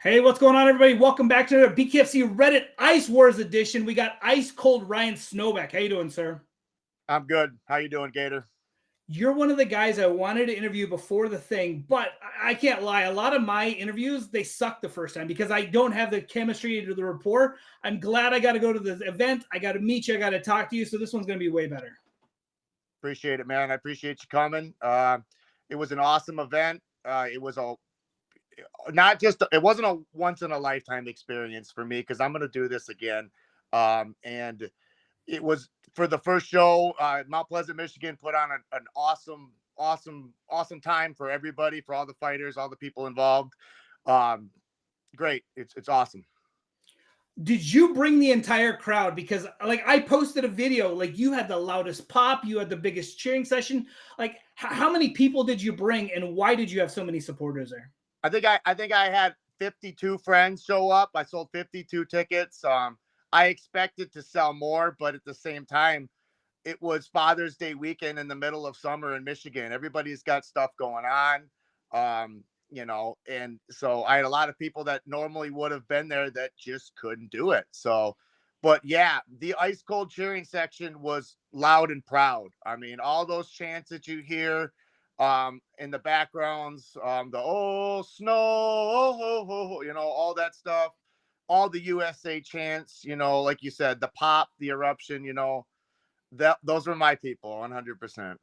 Hey, what's going on, everybody? Welcome back to the BKFC Reddit Ice Wars edition. We got ice cold Ryan Snobeck. How you doing, sir? I'm good. How you doing, Gator? You're one of the guys I wanted to interview before the thing, but I can't lie. A lot of my interviews, they suck the first time because I don't have the chemistry to the rapport. I'm glad I got to go to the event. I got to meet you. I got to talk to you. So this one's going to be way better. Appreciate it, man. I appreciate you coming. It was an awesome event. It was it wasn't a once in a lifetime experience for me because I'm going to do this again. And it was for the first show. Mount Pleasant, Michigan put on an awesome time for everybody, for all the fighters, all the people involved. Great. It's awesome. Did you bring the entire crowd? Because like I posted a video, like you had the loudest pop, you had the biggest cheering session. Like how many people did you bring, and why did you have so many supporters there? I think I had 52 friends show up. I sold 52 tickets. I expected to sell more, but at the same time, it was Father's Day weekend in the middle of summer in Michigan. Everybody's got stuff going on. And so I had a lot of people that normally would have been there that just couldn't do it. So, but yeah, the ice cold cheering section was loud and proud. I mean, all those chants that you hear in the backgrounds, the oh snow, all that stuff, all the USA chants, like you said, the pop, the eruption, that those were my people 100%.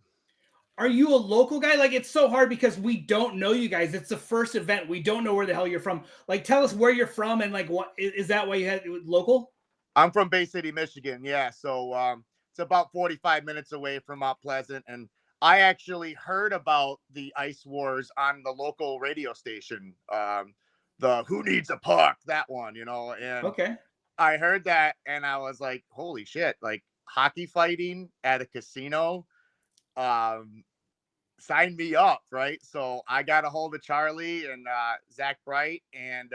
Are you a local guy? Like it's so hard because we don't know you guys. It's the first event. We don't know where the hell you're from. Like tell us where you're from and like what is that why you had local? I'm from Bay City, Michigan. Yeah, so it's about 45 minutes away from Mount Pleasant, and I actually heard about the Ice Wars on the local radio station. The Who Needs a Puck, that one, and Okay. I heard that, and I was like, holy shit! Like hockey fighting at a casino. Um, Sign me up, right? So I got a hold of Charlie and Zach Bright, and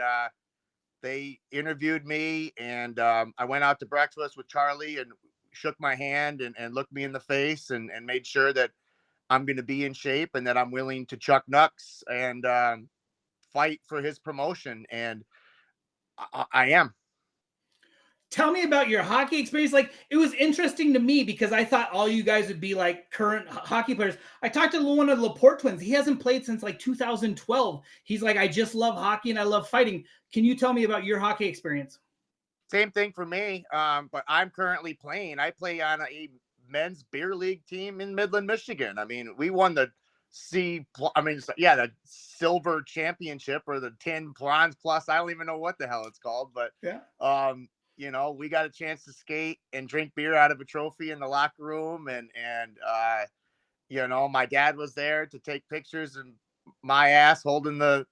they interviewed me, and I went out to breakfast with Charlie and shook my hand and looked me in the face and made sure that I'm going to be in shape and that I'm willing to chuck knucks and fight for his promotion. And I am. Tell me about your hockey experience. Like it was interesting to me because I thought all you guys would be like current hockey players. I talked to one of the Laporte twins. He hasn't played since like 2012. He's like, I just love hockey and I love fighting. Can you tell me about your hockey experience? Same thing for me. But I'm currently playing. I play on a men's beer league team in Midland, Michigan. I mean, we won the the silver championship or the 10 bronze plus. I don't even know what the hell it's called, but Yeah. we got a chance to skate and drink beer out of a trophy in the locker room, and my dad was there to take pictures and my ass holding the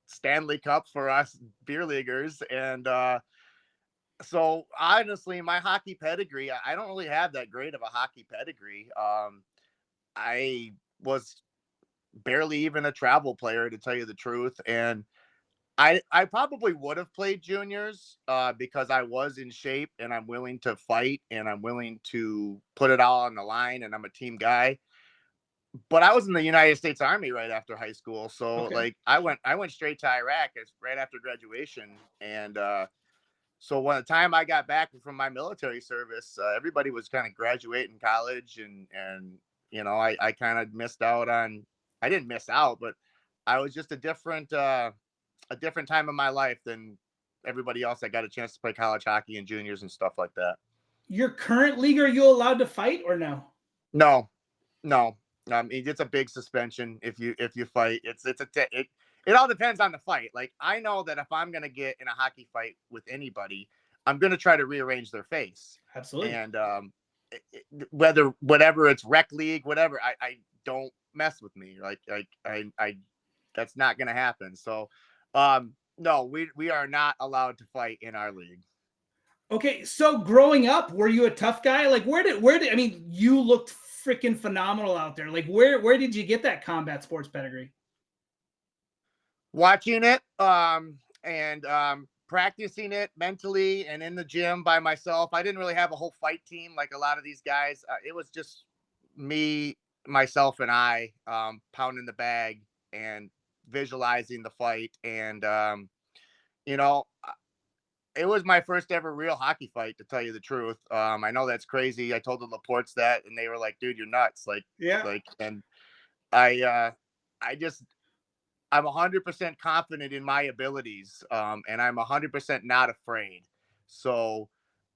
Stanley Cup for us beer leaguers, and so honestly, my hockey pedigree, I don't really have that great of a hockey pedigree. I was barely even a travel player, to tell you the truth, and I probably would have played juniors because I was in shape and I'm willing to fight and I'm willing to put it all on the line and I'm a team guy. But I was in the United States Army right after high school, so Okay. like I went straight to Iraq right after graduation, and so when the time I got back from my military service, everybody was kind of graduating college, and I kind of missed out on. I didn't miss out, but I was just a different time in my life than everybody else that got a chance to play college hockey and juniors and stuff like that. Your current league, are you allowed to fight or no? No, no, it's a big suspension if you fight. It all depends on the fight. Like I know that if I'm gonna get in a hockey fight with anybody, I'm gonna try to rearrange their face, Absolutely. and whatever it's rec league, whatever, I don't mess with me. Like I that's not gonna happen. So, no, we are not allowed to fight in our league. Okay, so growing up, were you a tough guy? Like where did I mean you looked freaking phenomenal out there. Like where did you get that combat sports pedigree? Watching it and practicing it mentally and in the gym by myself. I didn't really have a whole fight team like a lot of these guys. It was just me, myself, and I pounding the bag and visualizing the fight, and you know, it was my first ever real hockey fight, to tell you the truth. I know that's crazy. I told the Laportes that, and they were like, "Dude, you're nuts!" Yeah. And I, I just, I'm 100% confident in my abilities, and I'm 100% not afraid. So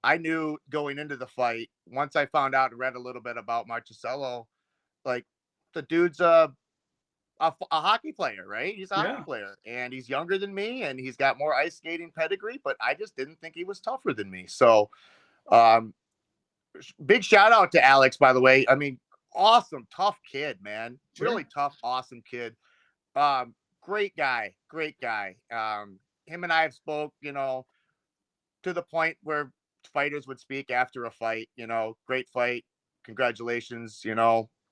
I knew going into the fight, once I found out and read a little bit about Marcelo, like the dude's a hockey player, right? He's a hockey Yeah. player, and he's younger than me, and he's got more ice skating pedigree. But I just didn't think he was tougher than me. So, um, big shout out to Alex, by the way. I mean, awesome, tough kid, man. Sure. Really tough, awesome kid. Great guy, great guy. Him and I have spoke, to the point where fighters would speak after a fight. Great fight, congratulations.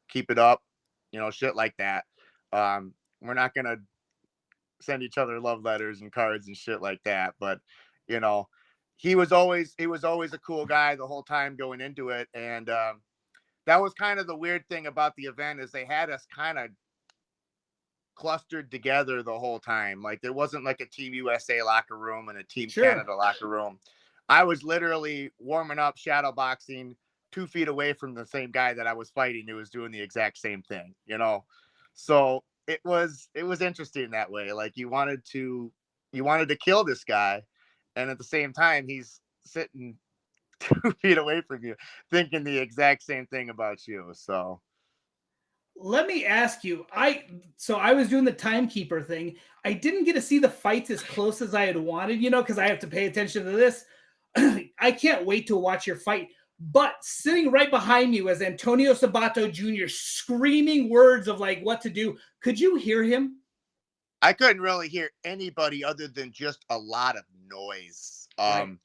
Keep it up. Shit like that. We're not gonna send each other love letters and cards and shit like that. But you know, he was always a cool guy the whole time going into it, and that was kind of the weird thing about the event is they had us kind of clustered together the whole time. Like there wasn't like a Team USA locker room and a Team Sure. Canada locker room. I was literally warming up, shadow boxing 2 feet away from the same guy that I was fighting who was doing the exact same thing. So it was interesting that way. Like you wanted to kill this guy, and at the same time he's sitting 2 feet away from you, thinking the exact same thing about you. So Let me ask you. I was doing the timekeeper thing. I didn't get to see the fights as close as I had wanted, because I have to pay attention to this. I can't wait to watch your fight. But sitting right behind you was Antonio Sabato Jr. screaming words of like what to do. Could you hear him? I couldn't really hear anybody other than just a lot of noise. Right.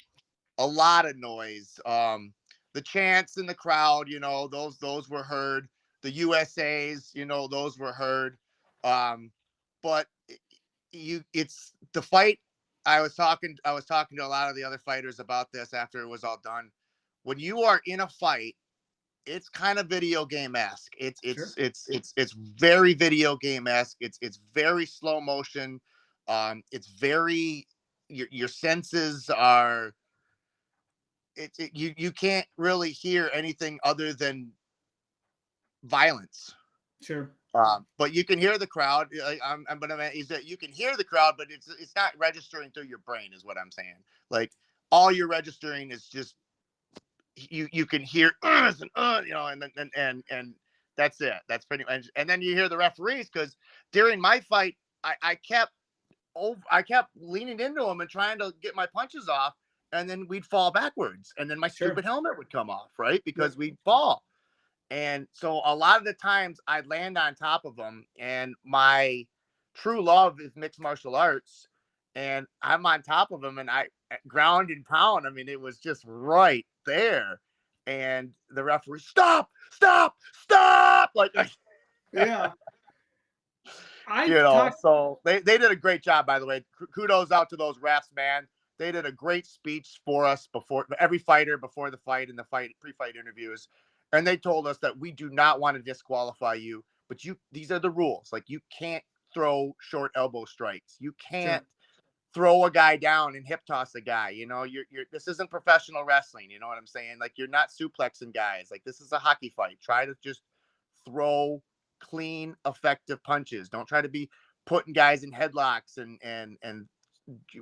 A lot of noise. The chants in the crowd, those were heard. The USA's, those were heard. But it's the fight. I was talking to a lot of the other fighters about this after it was all done. When you are in a fight, it's kind of video game esque. It's it's Sure. it's it's it's very video game esque. It's very slow motion. It's very your senses are you can't really hear anything other than violence. Sure. But you can hear the crowd. But is that you can hear the crowd, but it's not registering through your brain, is what I'm saying. Like all you're registering is just you can hear and that's it. That's pretty much. And then you hear the referees because during my fight, I kept leaning into him and trying to get my punches off, and then we'd fall backwards, and then my Sure. stupid helmet would come off, right? Yep. Because we'd fall. And so a lot of the times I'd land on top of them, and my true love is mixed martial arts, and I'm on top of them, and I ground and pound. I mean, it was just right there. And the referee, stop, stop, stop. Like Yeah. I've talked. so they did a great job, by the way. Kudos out to those refs, man. They did a great speech for us before every fighter, before the fight and the fight pre-fight interviews. And they told us that we do not want to disqualify you, but these are the rules. Like you can't throw short elbow strikes. You can't Sure. throw a guy down and hip toss a guy. This isn't professional wrestling. You know what I'm saying? Like you're not suplexing guys. Like this is a hockey fight. Try to just throw clean, effective punches. Don't try to be putting guys in headlocks and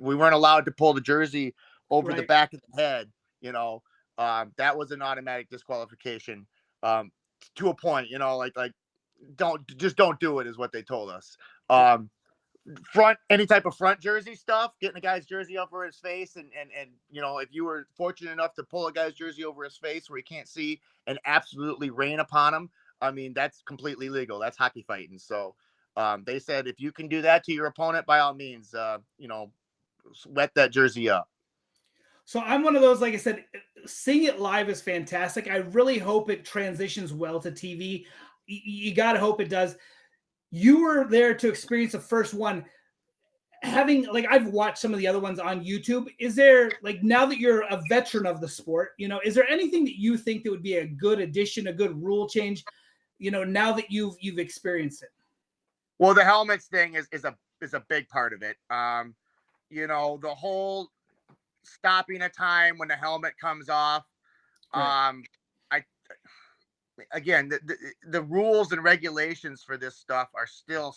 we weren't allowed to pull the jersey over the Right. back of the head. That was an automatic disqualification to a point. Like don't do it is what they told us. Any type of front jersey stuff, getting a guy's jersey over his face, and if you were fortunate enough to pull a guy's jersey over his face where he can't see and absolutely rain upon him, I mean that's completely legal. That's hockey fighting. So they said if you can do that to your opponent, by all means, wet that jersey up. So I'm one of those, like I said, seeing it live is fantastic. I really hope it transitions well to TV. You got to hope it does. You were there to experience the first one. Having like I've watched some of the other ones on YouTube. Is there like now that you're a veteran of the sport, is there anything that you think that would be a good addition, a good rule change, now that you've experienced it? Well, the helmets thing is a big part of it. the whole stopping a time when the helmet comes off. Right. I again, the rules and regulations for this stuff are still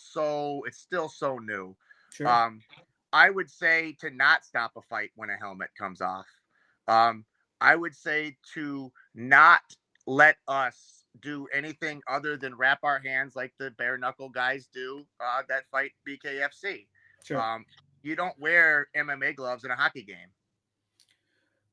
it's still so new. Sure. Um, I would say to not stop a fight when a helmet comes off. Um, I would say to not let us do anything other than wrap our hands like the bare knuckle guys do that fight BKFC. Sure. Um, you don't wear MMA gloves in a hockey game.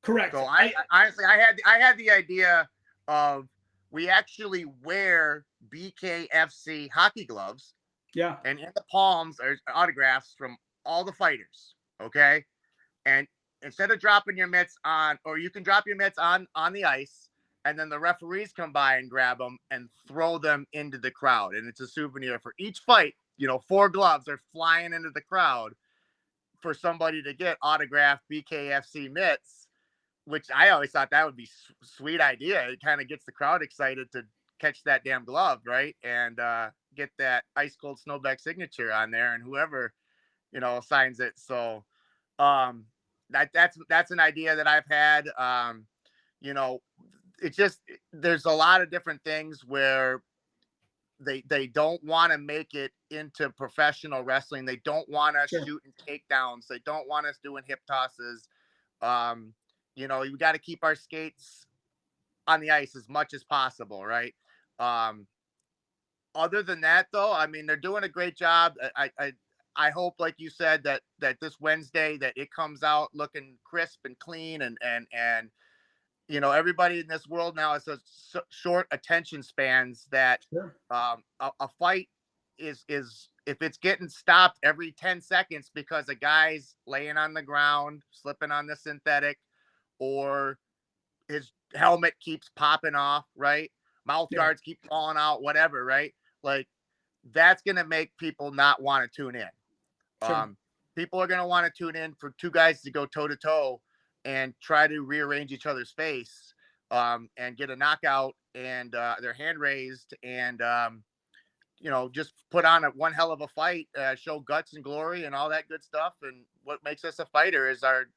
Correct. So I honestly, I had the idea of we actually wear BKFC hockey gloves, Yeah. and in the palms are autographs from all the fighters. Okay, and instead of dropping your mitts on, or you can drop your mitts on the ice, and then the referees come by and grab them and throw them into the crowd, and it's a souvenir for each fight. 4 gloves are flying into the crowd for somebody to get autographed BKFC mitts, which I always thought that would be sweet idea. It kind of gets the crowd excited to catch that damn glove, right? And get that ice cold Snobeck signature on there, and whoever signs it. So that's an idea that I've had. You know, it's just there's a lot of different things where they don't want to make it into professional wrestling. They don't want us Sure. shooting takedowns. They don't want us doing hip tosses. Um, you got to keep our skates on the ice as much as possible, right? Um, Other than that, though, I mean, they're doing a great job. I hope, like you said, that this Wednesday that it comes out looking crisp and clean, and everybody in this world now has such short attention spans that Sure. a fight is if it's getting stopped every 10 seconds because a guy's laying on the ground, slipping on the synthetic, or his helmet keeps popping off, right? Mouth Yeah. guards keep falling out, whatever, right? Like that's going to make people not want to tune in. Sure. People are going to want to tune in for two guys to go toe to toe and try to rearrange each other's face and get a knockout and their hand raised and, just put on one hell of a fight, show guts and glory and all that good stuff. And what makes us a fighter is our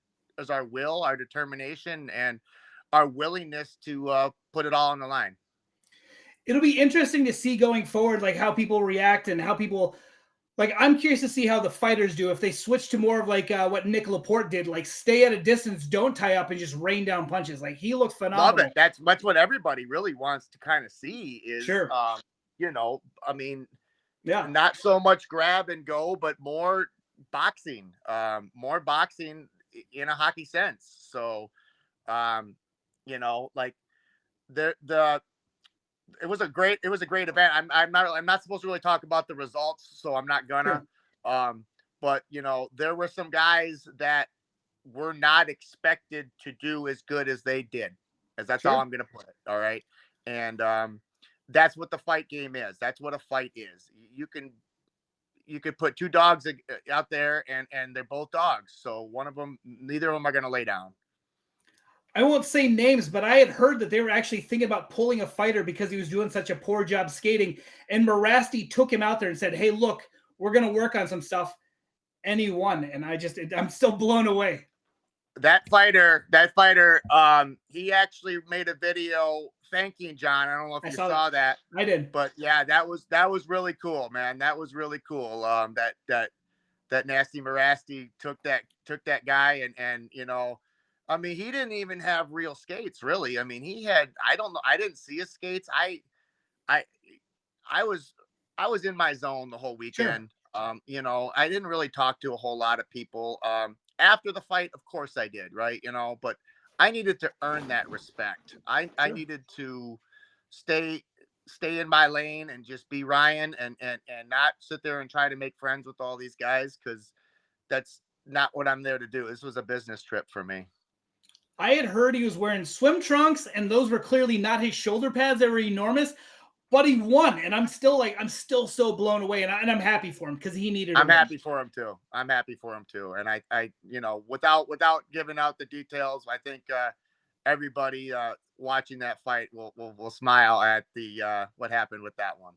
will, our determination, and our willingness to put it all on the line. It'll be interesting to see going forward, like how people react and how people like. I'm curious to see how the fighters do if they switch to more of like what Nick Laporte did, like stay at a distance, don't tie up, and just rain down punches. Like he looked Love it. phenomenal. That's what everybody really wants to kind of see is, Sure. I mean, Yeah. not so much grab and go, but more boxing in a hockey sense. So, like the it was a great event. I'm not supposed to really talk about the results, so I'm not gonna. Sure. Um, but there were some guys that were not expected to do as good as they did, as that's all Sure. I'm gonna put it. All right, and that's what the fight game is. That's what a fight is. You could put two dogs out there, and they're both dogs. So neither of them are gonna lay down. I won't say names, but I had heard that they were actually thinking about pulling a fighter because he was doing such a poor job skating. And Morasti took him out there and said, "Hey, look, we're going to work on some stuff." And he won. And I'm still blown away. That fighter, he actually made a video thanking John. I don't know if I you saw saw that. that, I did. but yeah, that was really cool, man. That was really cool. That nasty Morasti took that guy, and I mean, he didn't even have real skates, really. I mean, he had, I don't know, I didn't see his skates. I I was I was in my zone the whole Sure. weekend. I didn't really talk to a whole lot of people. After the fight, of course I did, right? But I needed to earn that respect. I Sure. needed to stay stay in my lane and just be Ryan, and not sit there and try to make friends with all these guys, because that's not what I'm there to do. This was a business trip for me. I had heard he was wearing swim trunks, and those were clearly not his shoulder pads. They were enormous, but he won. And I'm still so blown away. And I'm happy for him because he needed a I'm win. happy for him too. I'm happy for him too. And without giving out the details, I think everybody watching that fight will smile at the what happened with that one.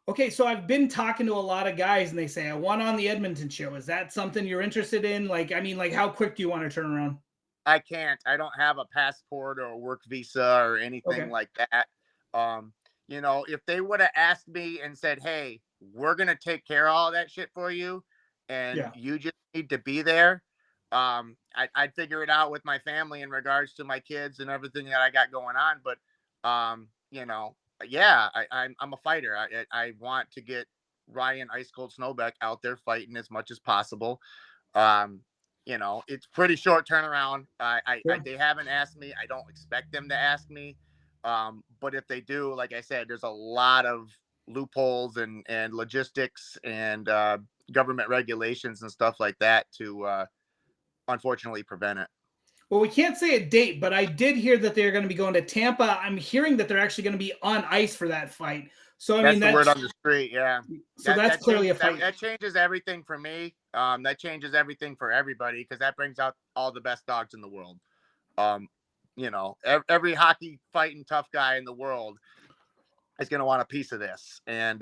Okay, so I've been talking to a lot of guys and they say I want on the Edmonton show. Is that something you're interested in? Like, I mean, like how quick do you want to turn around? I can't. I don't have a passport or a work visa or anything Okay. like that. Um, if they would have asked me and said, "Hey, we're gonna take care of all that shit for you, and Yeah. you just need to be there," I'd figure it out with my family in regards to my kids and everything that I got going on. But, yeah, I'm a fighter. I want to get Ryan Ice Cold Snobeck out there fighting as much as possible. Um, it's pretty short turnaround. Sure. They haven't asked me. I don't expect them to ask me. But if they do, like I said, there's a lot of loopholes and logistics and government regulations and stuff like that to unfortunately prevent it. Well, we can't say a date, but I did hear that they're going to be going to Tampa. I'm hearing that they're actually going to be on ice for that fight. So I mean That's the word that's on the street. Yeah, so that's clearly a fight. that changes everything for me. That changes everything for everybody because that brings out all the best dogs in the world. Um, every hockey fighting tough guy in the world is going to want a piece of this, and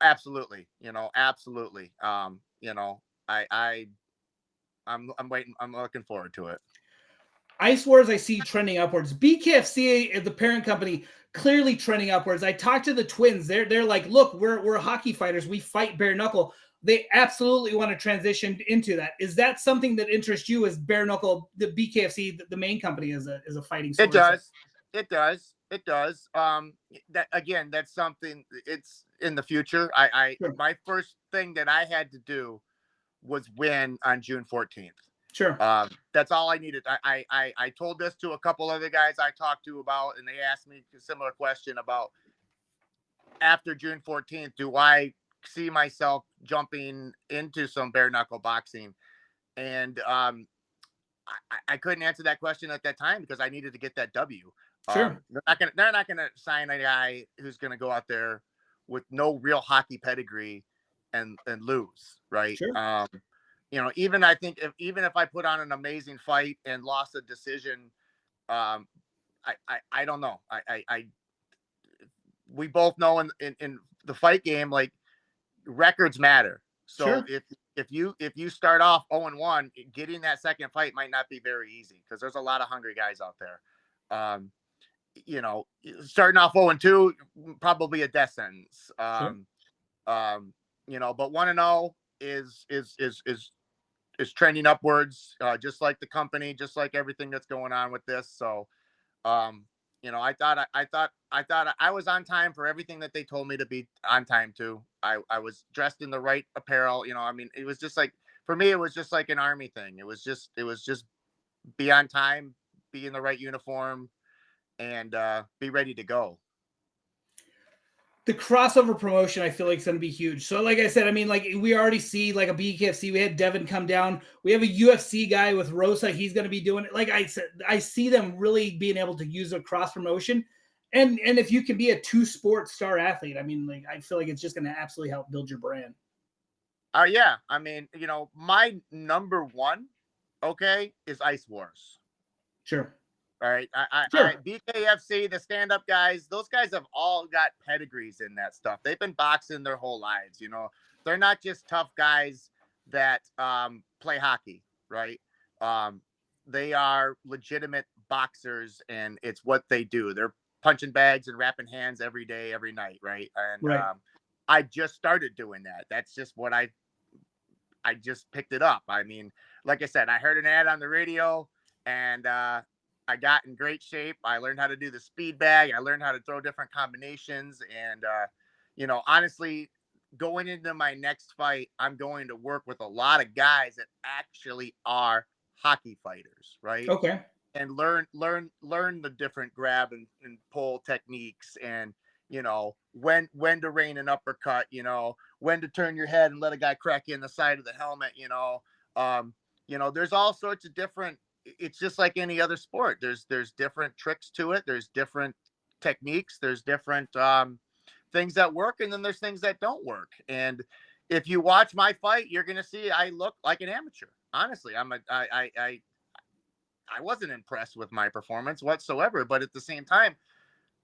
absolutely, absolutely. I'm waiting. I'm looking forward to it. Ice Wars, I see trending upwards. BKFC, the parent company, clearly trending upwards. I talked to the twins. They're like, look, we're hockey fighters. We fight bare knuckle. They absolutely want to transition into that. Is that something that interests you as bare knuckle? The BKFC, the main company, is a fighting It sport. does. It does. It does. That again, that's something. It's in the future. Sure. My first thing that I had to do was win on June 14th. Sure. That's all I needed. I told this to a couple other guys I talked to about, and they asked me a similar question about after June 14th, do I see myself jumping into some bare knuckle boxing? And I couldn't answer that question at that time because I needed to get that W. Sure. They're not gonna sign a guy who's gonna go out there with no real hockey pedigree and lose, right? Sure. Even I think even if I put on an amazing fight and lost a decision, um, I don't know. We both know in the fight game, like records matter. So Sure. if you start off 0-1, getting that second fight might not be very easy because there's a lot of hungry guys out there. Um, Starting off 0-2, probably a death sentence. Sure. But 1-0 is trending upwards, just like the company, just like everything that's going on with this. So I thought I was on time for everything that they told me to be on time to. I was dressed in the right apparel. I mean, it was just like for me, it was just like an army thing. It was just be on time, be in the right uniform, and be ready to go. The crossover promotion I feel like is going to be huge. So like I said, I mean like we already see like a BKFC, we had Devin come down. We have a UFC guy with Rosa, he's going to be doing it. Like I said, I see them really being able to use a cross promotion. And if you can be a two sport star athlete, I mean like I feel like it's just going to absolutely help build your brand. Yeah, I mean, my number one, okay, is Ice Wars. Sure. All right, Sure. BKFC, the stand-up guys, those guys have all got pedigrees in that stuff. They've been boxing their whole lives. They're not just tough guys that play hockey, right? Um, they are legitimate boxers, and it's what they do. They're punching bags and wrapping hands every day, every night, right? And Right. I just started doing that. That's just what I just picked it up. I mean, like I said, I heard an ad on the radio, and I got in great shape. I learned how to do the speed bag. I learned how to throw different combinations. And, honestly, going into my next fight, I'm going to work with a lot of guys that actually are hockey fighters, right? Okay. And learn the different grab and pull techniques, and when to rain an uppercut, when to turn your head and let a guy crack you in the side of the helmet. There's all sorts of different. It's just like any other sport. There's different tricks to it. There's different techniques. There's different things that work, and then there's things that don't work. And if you watch my fight, you're gonna see I look like an amateur. Honestly, I wasn't impressed with my performance whatsoever. But at the same time,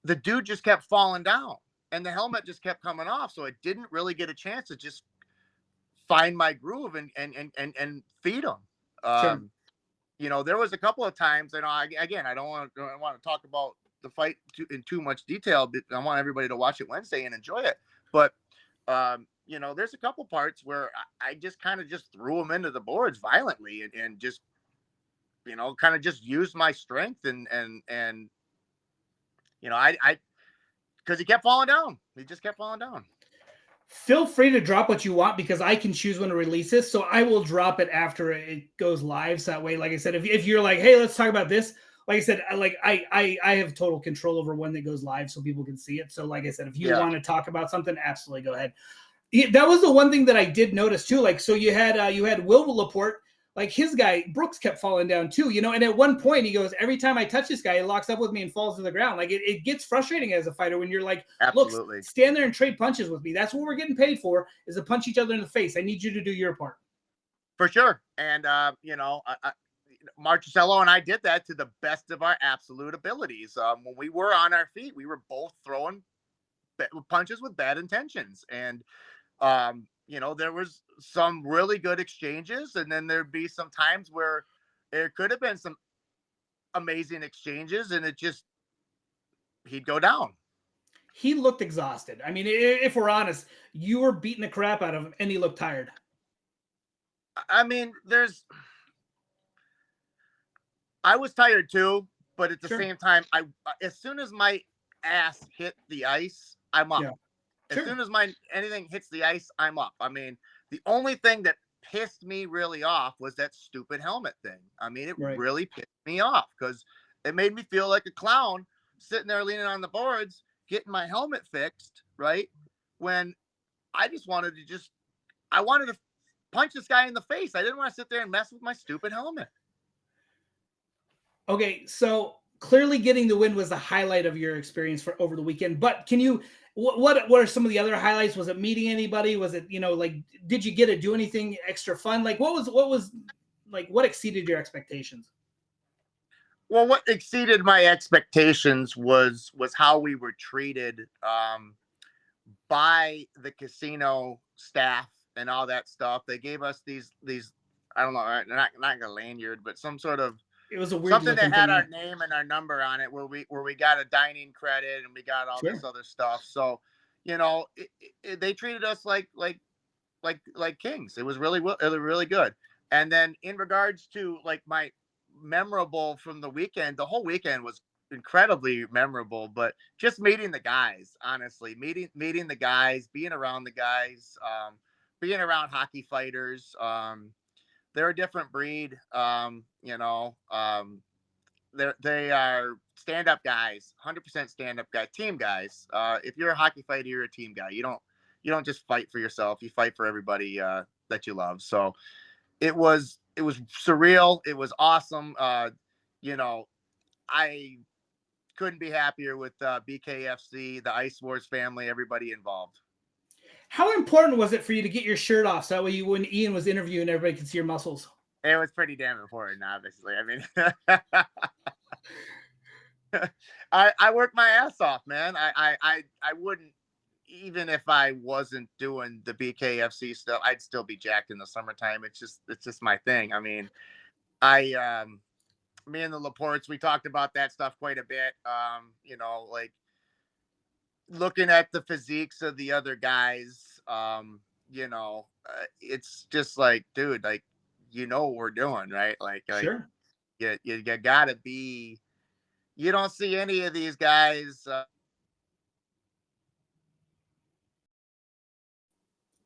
the dude just kept falling down. and the helmet just kept coming off. So I didn't really get a chance to just find my groove and feed them. Sure. There was a couple of times, and again, I don't want to talk about the fight in too much detail, but I want everybody to watch it Wednesday and enjoy it. But there's a couple parts where I just kind of just threw them into the boards violently and just kind of just used my strength and I because he kept falling down. He just kept falling down. Feel free to drop what you want because I can choose when to release this. So I will drop it after it goes live. So that way, like I said, if you're like, hey, let's talk about this. Like I said, I have total control over when it goes live so people can see it. So like I said, if you want to talk about something, absolutely go ahead. That was the one thing that I did notice too. Like, so you had Will Laporte, like his guy Brooks kept falling down too, and at one point he goes, every time I touch this guy, he locks up with me and falls to the ground. Like it gets frustrating as a fighter when you're like, absolutely, look, stand there and trade punches with me. That's what we're getting paid for, is to punch each other in the face. I need you to do your part. For sure. And Marcelo and I did that to the best of our absolute abilities. When we were on our feet, we were both throwing punches with bad intentions. And there was some really good exchanges, and then there'd be some times where there could have been some amazing exchanges, and he'd go down. He looked exhausted. I mean, if we're honest, you were beating the crap out of him, and he looked tired. I mean, I was tired too, but at the same time, as soon as my ass hit the ice, I'm up. Yeah. As soon as anything hits the ice, I'm up. I mean, the only thing that pissed me really off was that stupid helmet thing. I mean, it really pissed me off because it made me feel like a clown sitting there leaning on the boards, getting my helmet fixed, right? When I just wanted to punch this guy in the face. I didn't want to sit there and mess with my stupid helmet. Okay, so clearly getting the win was the highlight of your experience for over the weekend. But can you, what are some of the other highlights? Was it meeting anybody? Was it, did you get to do anything extra fun? Like what exceeded your expectations? Well, what exceeded my expectations was how we were treated by the casino staff and all that stuff. They gave us these I don't know, not a lanyard, but some sort of, it was a weird something that had our name and our number on it, where we got a dining credit and we got all this other stuff. So, they treated us like kings. It was really good. And then in regards to like my memorable from the weekend, the whole weekend was incredibly memorable, but just meeting the guys, honestly, meeting the guys, being around the guys, being around hockey fighters. They're a different breed. They are stand-up guys, 100% stand-up guy, team guys. If you're a hockey fighter, you're a team guy. You don't just fight for yourself. You fight for everybody that you love. So it was surreal. It was awesome. I couldn't be happier with BKFC, the Ice Wars family, everybody involved. How important was it for you to get your shirt off so that way when Ian was interviewing, everybody could see your muscles? It was pretty damn important, obviously. I mean, I work my ass off, man. I wouldn't, even if I wasn't doing the BKFC stuff, I'd still be jacked in the summertime. It's just my thing. I mean, me and the Laportes, we talked about that stuff quite a bit. Like looking at the physiques of the other guys, it's just like, dude, like, what we're doing, right? Like, sure. You gotta be, you don't see any of these guys.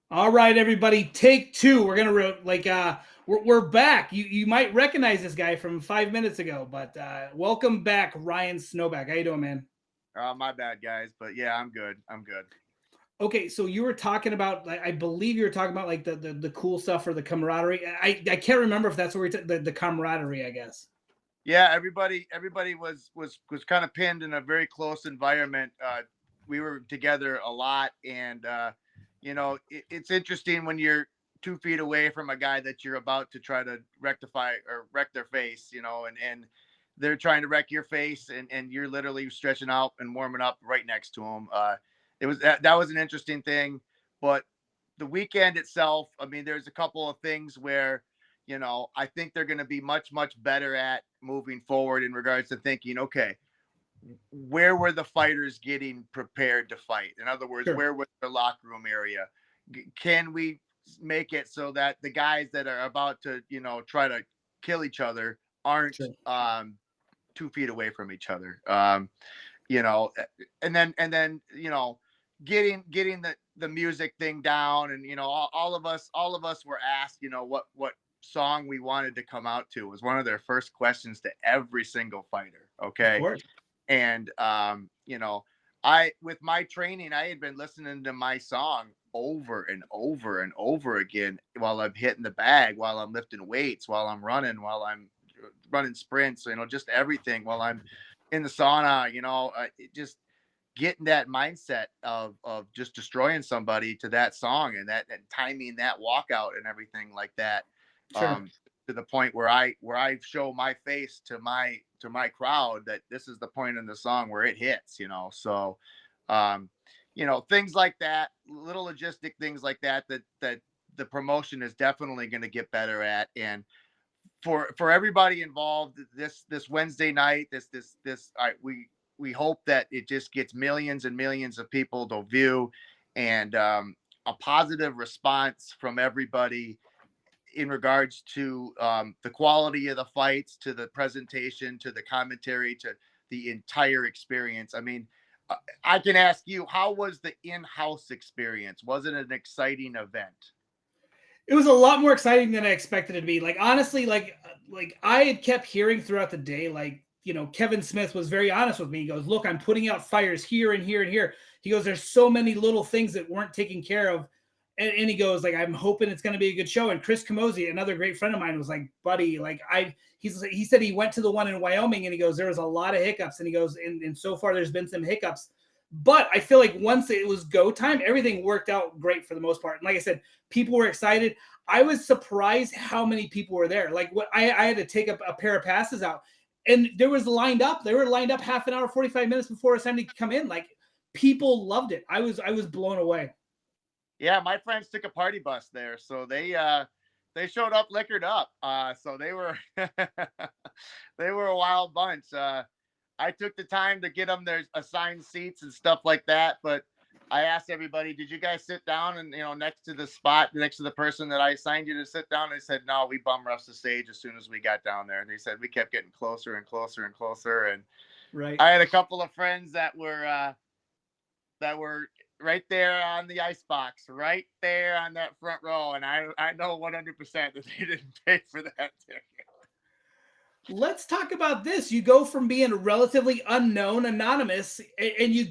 All right, everybody, take two. We're gonna we're back. You might recognize this guy from 5 minutes ago, but welcome back, Ryan Snobeck. How you doing, man? My bad, guys, but yeah, I'm good. Okay, so you were talking about, I believe you were talking about like the cool stuff or the camaraderie. I can't remember if that's where the camaraderie, I guess. Yeah, everybody was kind of pinned in a very close environment. We were together a lot, and it's interesting when you're 2 feet away from a guy that you're about to try to rectify or wreck their face, and they're trying to wreck your face, and you're literally stretching out and warming up right next to them. that was an interesting thing. But the weekend itself, I mean, there's a couple of things where, I think they're going to be much, much better at moving forward in regards to thinking, okay, where were the fighters getting prepared to fight? In other words, Sure. where was their locker room area? Can we make it so that the guys that are about to, try to kill each other aren't Sure. 2 feet away from each other? You know, and then getting the music thing down, and all of us were asked, what song we wanted to come out to. It was one of their first questions to every single fighter. Of Okay. course. And I, with my training, I had been listening to my song over and over and over again while I'm hitting the bag, while I'm lifting weights, while I'm running, while I'm running sprints, just everything, while I'm in the sauna, just getting that mindset of just destroying somebody to that song, and timing that walkout and everything like that. Sure. To the point where I show my face to my crowd that this is the point in the song where it hits, so things like that, little logistic things like that the promotion is definitely going to get better at. And for everybody involved, this Wednesday night, we hope that it just gets millions and millions of people to view, and a positive response from everybody in regards to the quality of the fights, to the presentation, to the commentary, to the entire experience. I mean, I can ask you, how was the in-house experience? Was it an exciting event? It was a lot more exciting than I expected it to be. Like honestly, like I had kept hearing throughout the day, like Kevin Smith was very honest with me. He goes, "Look, I'm putting out fires here and here and here." He goes, "There's so many little things that weren't taken care of," and he goes, "Like I'm hoping it's going to be a good show." And Chris Camozzi, another great friend of mine, was like, "Buddy, like he said he went to the one in Wyoming, and he goes, there was a lot of hiccups, and he goes, and so far there's been some hiccups." But I feel like once it was go time, everything worked out great for the most part. And like I said, people were excited. I was surprised how many people were there. Like what I had to take a pair of passes out, and there was lined up. They were lined up half an hour, 45 minutes before it's time to come in. Like people loved it. I was blown away. Yeah, my friends took a party bus there, so they showed up liquored up. So they were they were a wild bunch. I took the time to get them their assigned seats and stuff like that, but I asked everybody, "Did you guys sit down and next to the spot, next to the person that I assigned you to sit down?" They said, "No, we bum rushed the stage as soon as we got down there." And they said we kept getting closer and closer and closer. And Right. I had a couple of friends that were right there on the ice box, right there on that front row, and I know 100% that they didn't pay for that ticket. Let's talk about this. You go from being relatively unknown, anonymous, and you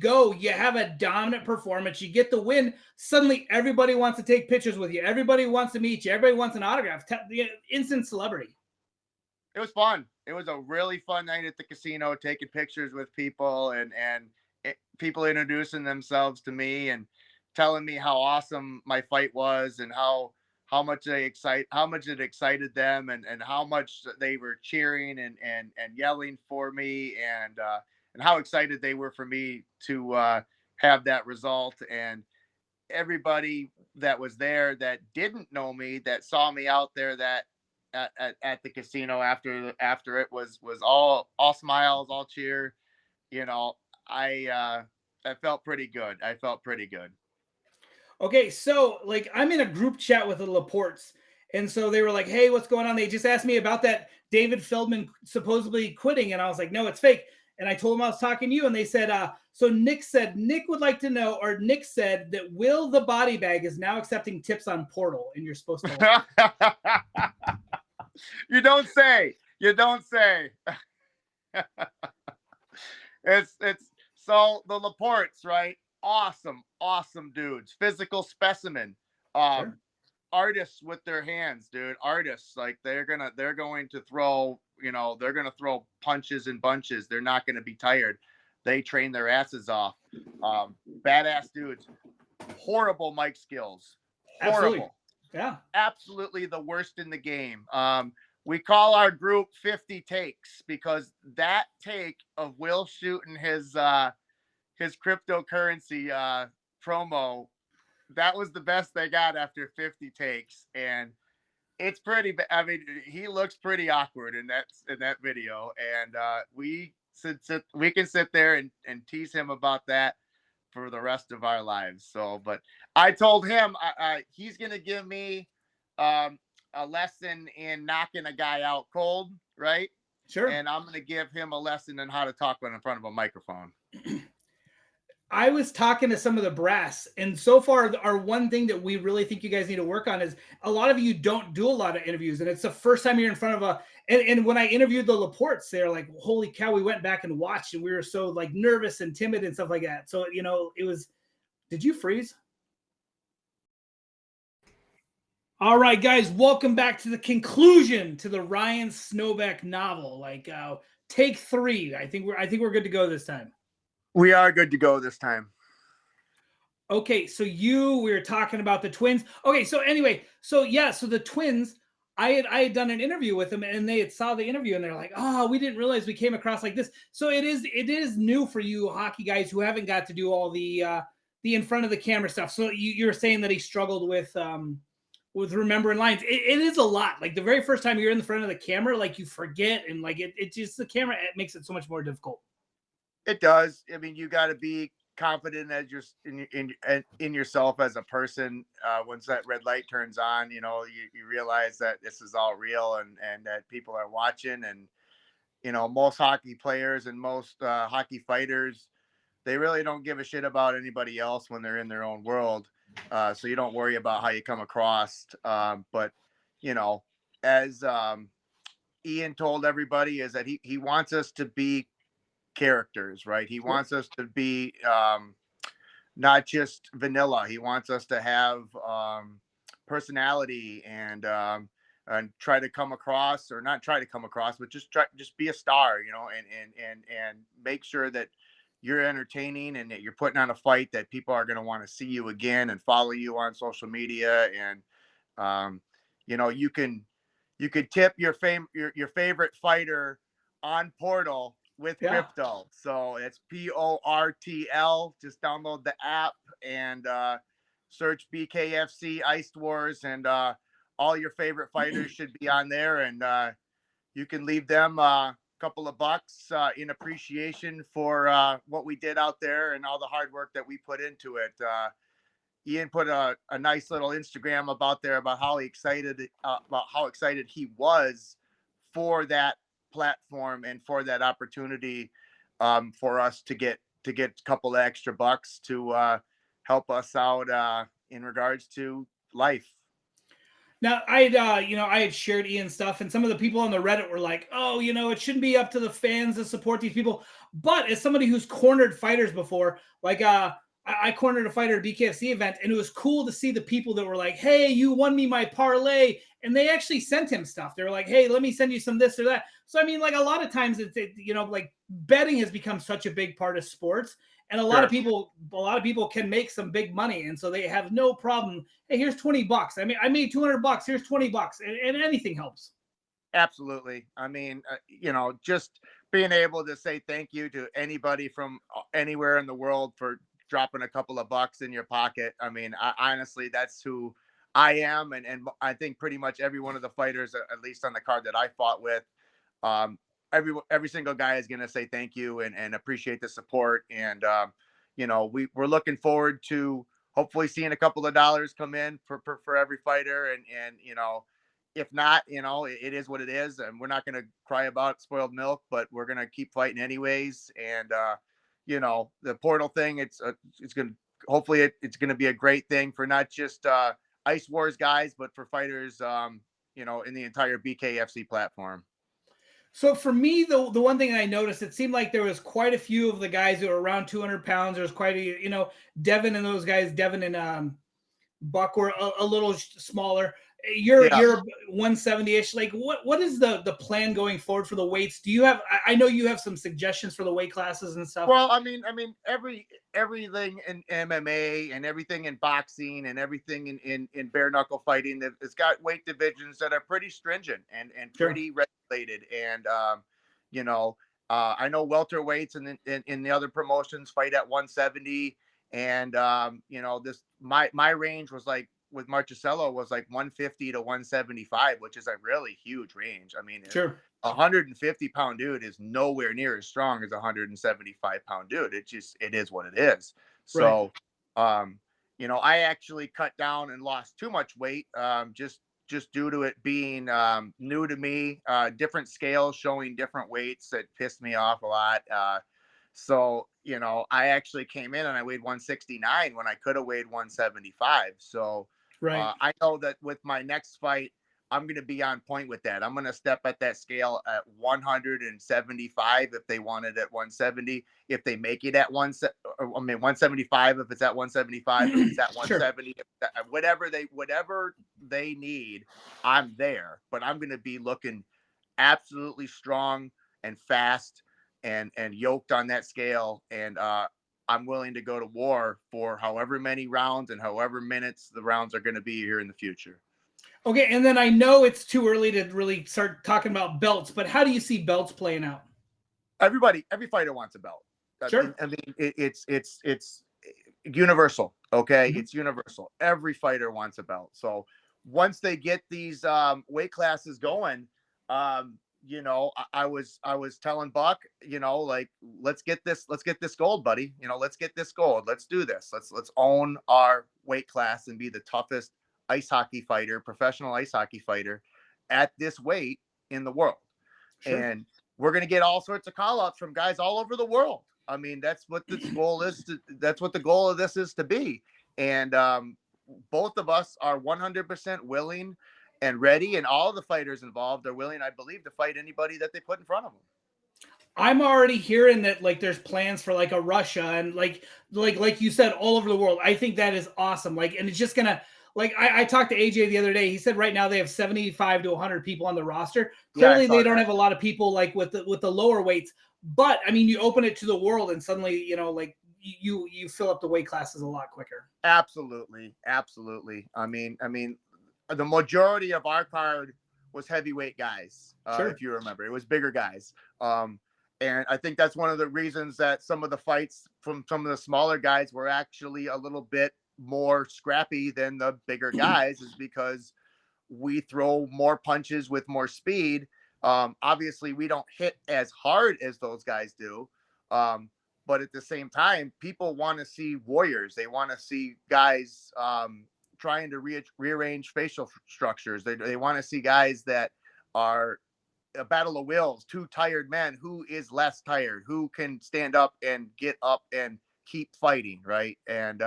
have a dominant performance, you get the win. Suddenly, everybody wants to take pictures with you. Everybody wants to meet you. Everybody wants an autograph. Instant celebrity. It was fun. It was a really fun night at the casino, taking pictures with people, and people introducing themselves to me and telling me how awesome my fight was, and how much how much it excited them, and how much they were cheering and yelling for me, and how excited they were for me to have that result. And everybody that was there that didn't know me, that saw me out there, that at the casino after it was all smiles, all cheer. you know I felt pretty good. I felt pretty good. Okay, so like I'm in a group chat with the Laportes, and so they were like, "Hey, what's going on?" They just asked me about that David Feldman supposedly quitting, and I was like, "No, it's fake." And I told them I was talking to you, and they said, "So Nick said Nick would like to know, or Nick said that Will the Body Bag is now accepting tips on Portal, and you're supposed to like." You don't say. You don't say. It's so the Laportes, right? Awesome, awesome dudes. Physical specimen. Sure. Um, Artists with their hands, dude. Artists, like they're going to throw, they're gonna throw punches and bunches. They're not gonna be tired. They train their asses off. Badass dudes. Horrible mic skills. Absolutely. Horrible. Yeah. Absolutely the worst in the game. We call our group 50 takes because that take of Will shooting his cryptocurrency promo, that was the best they got after 50 takes, and it's pretty. I mean, he looks pretty awkward in that video, and we can sit there and tease him about that for the rest of our lives. So, but I told him he's gonna give me a lesson in knocking a guy out cold, right? Sure. And I'm gonna give him a lesson in how to talk in front of a microphone. I was talking to some of the brass, and so far, our one thing that we really think you guys need to work on is a lot of you don't do a lot of interviews, and it's the first time you're in front of a. And when I interviewed the Laportes, they're like, "Holy cow!" We went back and watched, and we were so like nervous and timid and stuff like that. So it was. Did you freeze? All right, guys, welcome back to the conclusion to the Ryan Snobeck novel. Like, take 3. I think we're good to go this time. We are good to go this time. Okay, so we were talking about the Twins. Okay, so anyway, so the Twins, I had done an interview with them, and they had saw the interview, and they're like, "Oh, we didn't realize we came across like this." So it is new for you hockey guys who haven't got to do all the in front of the camera stuff. So you're saying that he struggled with remembering lines. It is a lot. Like the very first time you're in the front of the camera, like you forget, and like it just the camera it makes it so much more difficult. It does. I mean, you got to be confident as in yourself as a person. Once that red light turns on, you realize that this is all real and that people are watching. And most hockey players and most hockey fighters, they really don't give a shit about anybody else when they're in their own world. So you don't worry about how you come across. But as Ian told everybody, is that he wants us to be characters, right? He wants us to be not just vanilla. He wants us to have personality and try to come across, or not try to come across, but just be a star, and make sure that you're entertaining and that you're putting on a fight that people are going to want to see you again and follow you on social media. And you could tip your favorite fighter on Portal with crypto. So it's PORTL. Just download the app and search BKFC Ice Wars, and all your favorite fighters should be on there. And you can leave them a couple of bucks in appreciation for what we did out there and all the hard work that we put into it. Ian put a nice little Instagram about how excited he was for that platform and for that opportunity for us to get a couple of extra bucks to help us out in regards to life. Now, I had shared Ian's stuff, and some of the people on the Reddit were like, "Oh, it shouldn't be up to the fans to support these people." But as somebody who's cornered fighters before, like I cornered a fighter at a BKFC event, and it was cool to see the people that were like, "Hey, you won me my parlay," and they actually sent him stuff. They were like, "Hey, let me send you some this or that." So I mean, like a lot of times, like betting has become such a big part of sports, and a lot of people can make some big money, and so they have no problem. Hey, here's $20. I mean, I made $200. Here's $20, and anything helps. Absolutely. I mean, just being able to say thank you to anybody from anywhere in the world for dropping a couple of bucks in your pocket. I mean, honestly, that's who I am. And I think pretty much every one of the fighters, at least on the card that I fought with, every single guy is going to say thank you and appreciate the support. And, we're looking forward to hopefully seeing a couple of dollars come in for every fighter. And, if not, it is what it is. And we're not going to cry about spoiled milk, but we're going to keep fighting anyways. And, the Portal thing, it's going to, hopefully it's going to be a great thing for not just Ice Wars guys, but for fighters, in the entire BKFC platform. So for me, the one thing I noticed, it seemed like there was quite a few of the guys who were around 200 pounds. There was quite a, Devin and those guys, Devin and Buck were a little smaller. You're 170-ish. Like what is the plan going forward for the weights? Do you have? I know you have some suggestions for the weight classes and stuff. Well, I mean, everything in MMA and everything in boxing and everything in bare knuckle fighting, it's got weight divisions that are pretty stringent and pretty regulated. And I know welterweights in the other promotions fight at 170, And this my range was like with Marchicello was like 150 to 175, which is a really huge range. I mean, Sure. a 150-pound dude is nowhere near as strong as a 175-pound dude. It is what it is. Right. So, I actually cut down and lost too much weight, just due to it being new to me, different scales showing different weights that pissed me off a lot. So, I actually came in and I weighed 169 when I could have weighed 175. So, Right. I know that with my next fight, I'm going to be on point with that. I'm going to step at that scale at 175 if they want it at 170. If they make it at 175 if it's at 175, if it's at Sure. 170, whatever they need, I'm there. But I'm going to be looking absolutely strong and fast and yoked on that scale. And I'm willing to go to war for however many rounds and however minutes the rounds are going to be here in the future. Okay, and then I know it's too early to really start talking about belts, but how do you see belts playing out? Every fighter wants a belt. Sure. I mean, it's universal. Okay, Mhm. it's universal. Every fighter wants a belt. So once they get these weight classes going, I was telling Buck, like let's get this gold, buddy. Let's get this gold. Let's do this. Let's own our weight class and be the toughest professional ice hockey fighter at this weight in the world. Sure. And we're going to get all sorts of call outs from guys all over the world. I mean, that's what this goal is. That's what the goal of this is to be. And both of us are 100% willing and ready. And all the fighters involved are willing, I believe, to fight anybody that they put in front of them. I'm already hearing that like there's plans for like a Russia and like you said all over the world. I think that is awesome. Like, and it's just gonna like I talked to AJ the other day. He said right now they have 75 to 100 people on the roster. Yeah, I Clearly saw they don't that. have a lot of people like with the lower weights. But I mean, you open it to the world and suddenly like you fill up the weight classes a lot quicker. Absolutely. Absolutely. I mean, the majority of our card was heavyweight guys. If Sure. you remember, it was bigger guys. And I think that's one of the reasons that some of the fights from some of the smaller guys were actually a little bit more scrappy than the bigger guys, is because we throw more punches with more speed. Obviously, we don't hit as hard as those guys do. But at the same time, people want to see warriors. They want to see guys trying to rearrange facial structures. They want to see guys that are a battle of wills, two tired men. Who is less tired? Who can stand up and get up and keep fighting, right? And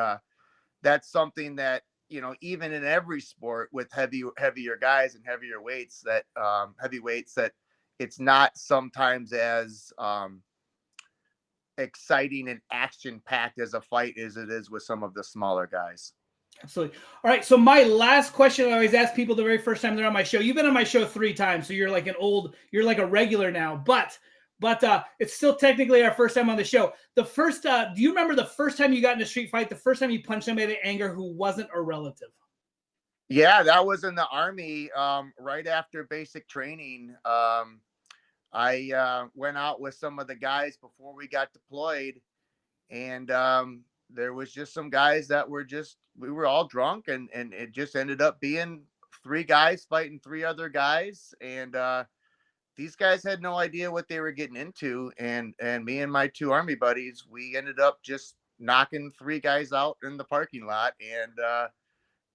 that's something that, even in every sport with heavier guys and heavier weights, that heavyweights, that it's not sometimes as exciting and action packed as a fight as it is with some of the smaller guys. Absolutely. All right. So my last question I always ask people the very first time they're on my show. You've been on my show 3 times, so you're like you're like a regular now. But it's still technically our first time on the show. The first, do you remember the first time you got in a street fight? The first time you punched somebody in anger who wasn't a relative? Yeah, that was in the Army, right after basic training. I went out with some of the guys before we got deployed, and there was just some guys that we were all drunk, and it just ended up being 3 guys fighting 3 other guys. And these guys had no idea what they were getting into. And me and my 2 Army buddies, we ended up just knocking 3 guys out in the parking lot, and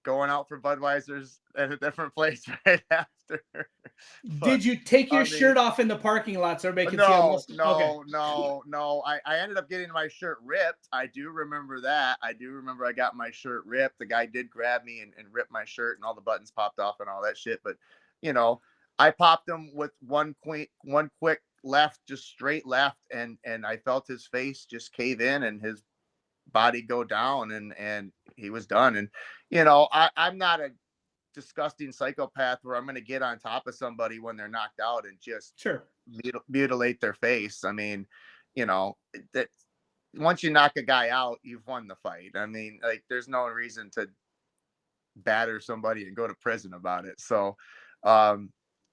going out for Budweiser's at a different place right after. But Did you take your I mean, shirt off in the parking lot so everybody could see how no, muscle? Okay. no, no, no. I ended up getting my shirt ripped. I do remember that. I do remember I got my shirt ripped. The guy did grab me and rip my shirt, and all the buttons popped off and all that shit. But, you know, I popped him with one quick left, just straight left. And I felt his face just cave in and his body go down, and he was done. And, I'm not a disgusting psychopath where I'm going to get on top of somebody when they're knocked out and just Sure. mutilate their face. I mean, that once you knock a guy out, you've won the fight. I mean, like, there's no reason to batter somebody and go to prison about it. So,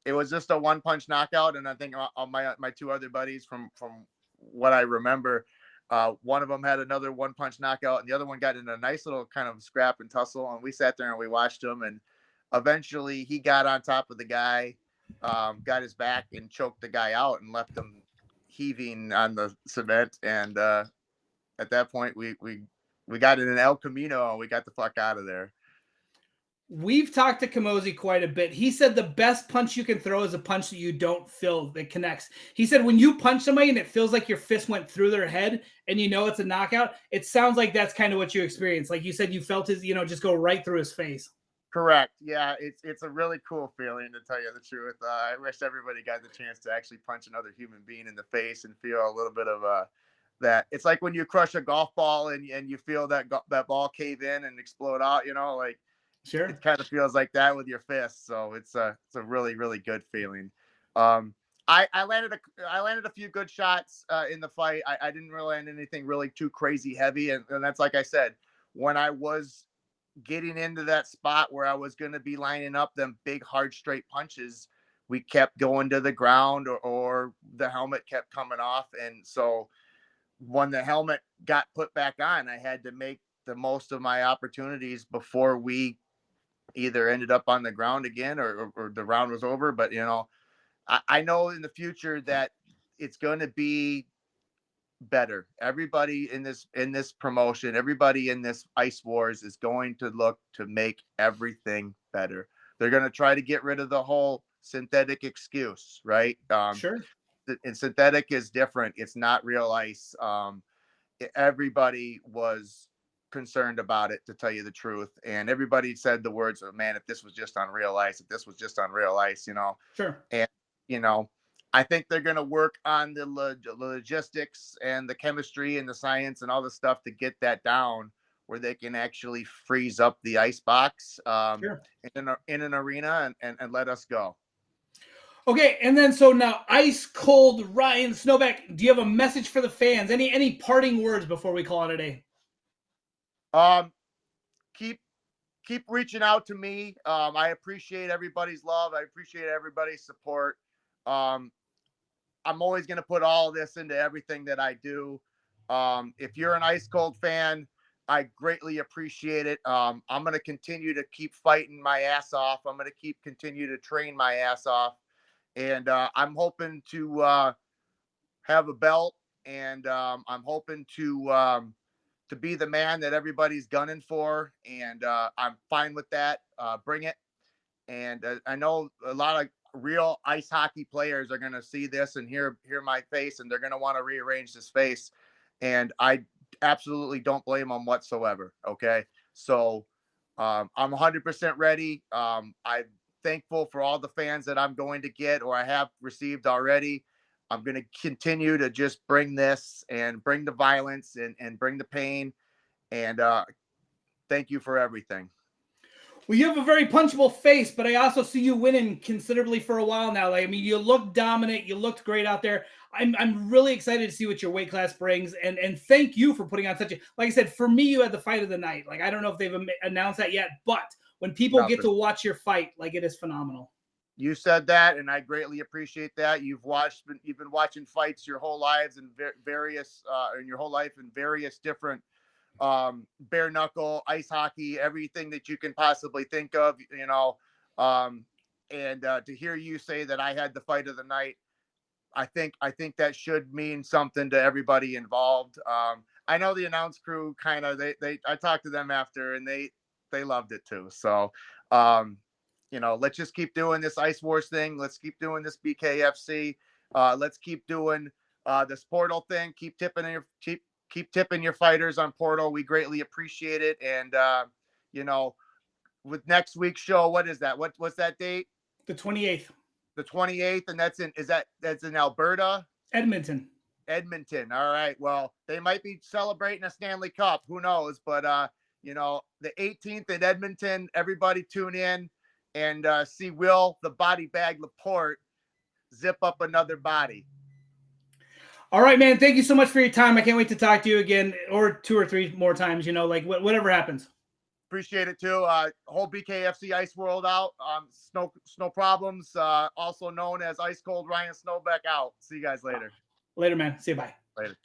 it was just a 1-punch knockout. And I think all my 2 other buddies, from what I remember, One of them had another one punch knockout, and the other one got in a nice little kind of scrap and tussle. And we sat there and we watched him. And eventually he got on top of the guy, got his back and choked the guy out and left him heaving on the cement. And at that point, we got in an El Camino and we got the fuck out of there. We've talked to Kamosi quite a bit. He said the best punch you can throw is a punch that you don't feel that connects. He said when you punch somebody and it feels like your fist went through their head and you know it's a knockout, it sounds like that's kind of what you experienced. Like you said, you felt his, just go right through his face. Correct. Yeah, it's a really cool feeling, to tell you the truth. I wish everybody got the chance to actually punch another human being in the face and feel a little bit of that. It's like when you crush a golf ball and you feel that ball cave in and explode out. Like. Sure. It kind of feels like that with your fists. So it's a really, really good feeling. I landed a few good shots in the fight. I didn't really land anything really too crazy heavy. And that's, like I said, when I was getting into that spot where I was going to be lining up them big, hard, straight punches, we kept going to the ground or the helmet kept coming off. And so when the helmet got put back on, I had to make the most of my opportunities before we either ended up on the ground again or the round was over. But I know in the future that it's going to be better. Everybody in this promotion, everybody in this Ice Wars is going to look to make everything better. They're going to try to get rid of the whole synthetic excuse, right? Sure. And synthetic is different. It's not real ice. Everybody was concerned about it, to tell you the truth, and everybody said the words of, man, if this was just on real ice, Sure. And I think they're going to work on the logistics and the chemistry and the science and all the stuff to get that down where they can actually freeze up the ice box Sure. in an arena and let us go. Okay, and then so now ice cold Ryan Snobeck, do you have a message for the fans? Any parting words before we call it a day? Keep reaching out to me. I appreciate everybody's love. I appreciate everybody's support. I'm always going to put all this into everything that I do. If you're an ice cold fan, I greatly appreciate it. I'm going to continue to keep fighting my ass off. I'm going to continue to train my ass off. And I'm hoping to have a belt, and I'm hoping to be the man that everybody's gunning for. And I'm fine with that. Bring it. And I know a lot of real ice hockey players are going to see this and hear my face, and they're going to want to rearrange this face. And I absolutely don't blame them whatsoever. Okay. So I'm 100% ready. I'm thankful for all the fans that I'm going to get or I have received already. I'm going to continue to just bring this and bring the violence and bring the pain. And thank you for everything. Well, you have a very punchable face, but I also see you winning considerably for a while now. Like, I mean, you look dominant. You looked great out there. I'm really excited to see what your weight class brings. And thank you for putting on such a, like I said, for me, you had the fight of the night. Like, I don't know if they've announced that yet, but when people get to watch your fight, like, it is phenomenal. You said that, and I greatly appreciate that. You've been watching fights your whole lives and various different bare knuckle, ice hockey, everything that you can possibly think of, and to hear you say that I had the fight of the night, I think that should mean something to everybody involved. I know the announce crew kind of, I talked to them after, and they loved it too. So, let's just keep doing this Ice Wars thing. Let's keep doing this BKFC. Let's keep doing this Portal thing. Keep tipping your fighters on Portal. We greatly appreciate it. And with next week's show, what is that? What's that date? The 28th. The 28th, and that's in Alberta? Edmonton. All right. Well, they might be celebrating a Stanley Cup. Who knows? But the 18th in Edmonton, everybody tune in and see Will the Body Bag Laporte zip up another body. All right, man. Thank you so much for your time. I can't wait to talk to you again, or 2 or 3 more times, whatever happens. Appreciate it too. Whole BKFC Ice World out. Snow Problems, also known as Ice Cold Ryan Snobeck out. See you guys later. Later, man. See you. Bye. Later.